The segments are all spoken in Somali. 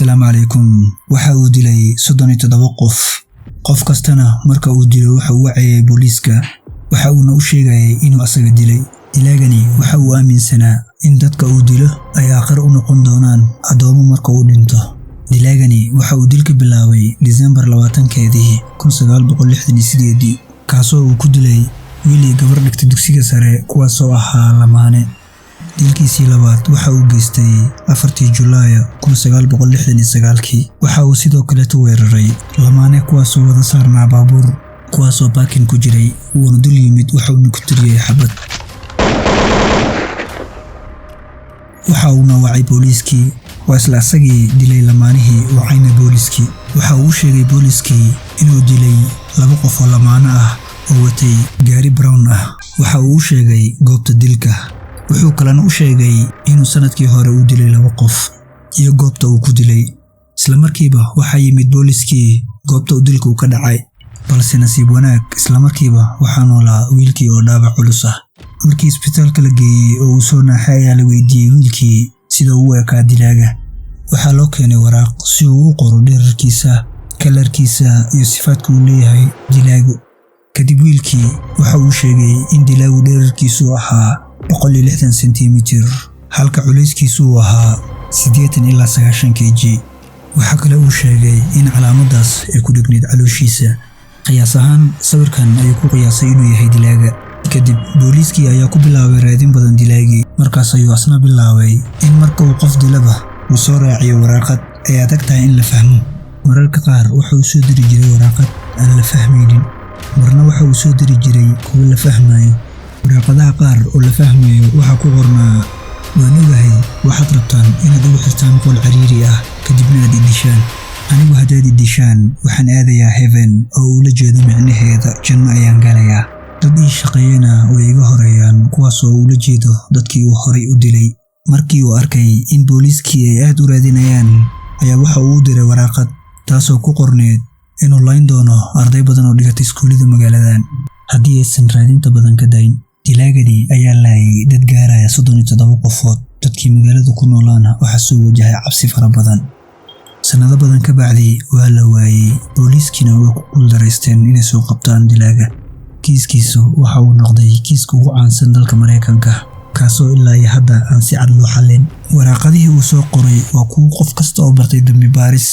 Assalaamu calaykum. Waxa uu dilay 37 qof kastana marka uu dilo waxa uu wacayay booliiska waxa uu u sheegay inuu asaga dilay. Dilaagani waxa uu aaminsanaa in dadka uu dilo ay aakhir u noqon doonaan adoomo marka uu dhinto. Dilaagani waxa uu dilka bilaabay December 20keedii 1968 kaasoo uu ku dilay wiil gabar dhigtay dugsiga sare kuwaasoo ahaa lamaane. dilkiisii labaad waxa uu geystay 4 July 1969 waxa uu sidoo kale weeraray lamaane kuwaasoo wada saarnaa baabuur kuwaasoo parking ku jiray uuna dul yimid waxa uu ku tiriyay xabad. waxa uu wacay booliiskii isla asagii dilay lamaanihii wacayna booliiskii waxa uu sheegay booliiskii inuu dilay 2 qof oo lamaane ah oo watay gaari brown ah. waxa uu sheegay goobta dilka wuxuu kalena u sheegay inuu sanadkii hore u dilay 2 qof iyo goobta uu ku dilay. isla markiiba waxa yimid booliiskii goobta uu dilku ka dhacay balse nasiib wanaag isla markiiba waxa noolaa wiilkii oo dhaawac culus ah. markii isbitaalka la geeyay oo uu soo naaxay ayaa la weydiiyay wiilkii sida uu ekaa dilaaga. waxaa loo keenay waraaq si uu u qoro dhererkiisa, kalarkiisa iyo sifaadka uu leeyahay dilaagu. kadib wiilkii waxa uu sheegay in dilaagu dhererkiisu ahaa 160 centimeter halka culayskiisu ahaa 80 ilaa 90 kg. waxa kale uu sheegay in calaamadaas ay ku dhigneed calooshiisa. qiyaas ahaan sawirkan ayuu ku qiyaasay inuu yahay dilaaga. kadib booliiskii ayaa ku bilaabay raadin badan dilaagii. markaas ayuu asna bilaabay in marka uu qof dilaba uu soo raaciyo waraaqad ay adag tahay in la fahmo. mararka qaar waxa uu soo diri jiray waraaqad aan la fahmaynin, marna waxa uu soo diri jiray kuwa la fahmayo. waraaqadaha qaar oo la fahmayo waxa ku qornaa waan ogahay waxaad rabtaan inaad ugu xirtaan qol ciriiri ah kadibna aad idishaan. anigu haddaad idishaan waxaan aadayaa heaven oo uu la jeedo micnaheeda janno ayaan galayaa. dad ii shaqeeyana way iga horeeyaan kuwaasoo uu la jeedo dadkii uu horay u dilay. markii uu arkay in booliiskii ay aad u raadinayaan ayaa waxa uu u diray waraaqad taasoo ku qorneed inuu layn doono arday badan oo dhigatay iskuulada magaaladan haddii aysan raadinta badan ka dayn. dilaagani ayaa laayay dad gaaraya 37 qofood. dadkii magaalada ku noolaana waxa soo wajahay cabsi fara badan. sanado badan ka bacdi waa la waayay, booliiskina way ku guuldareysteen inay soo qabtaan dilaaga. kiiskiisu waxa uu noqday kiiska ugu caansan dalka Mareykanka kaasoo ilaa hadda aan si cad loo xallin. waraaqadihii uu soo qoray waa kuwa qof kasta oo bartay dambi baaris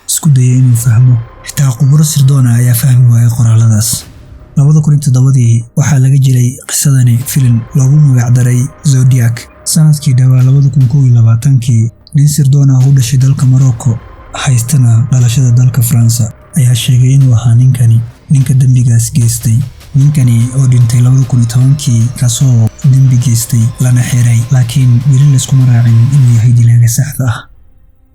isku dayay inuu fahmo. xitaa khubaro sirdoona ayaa fahmi waayay qoraaladaas. 2007 waxaa laga jiray qisadani filim loogu magac daray Zodiac. sanadkii dhawaa 2021 nin sirdoon ah u dhashay dalka Morocco haystana dhalashada dalka France ayaa sheegay inuu ahaa ninka dambigaas geystay. ninkani oo dhintay 2010 kaasoo dambi geystay lana xiray laakiin weli la isku raacin inuu yahay dilaaga saxda ah.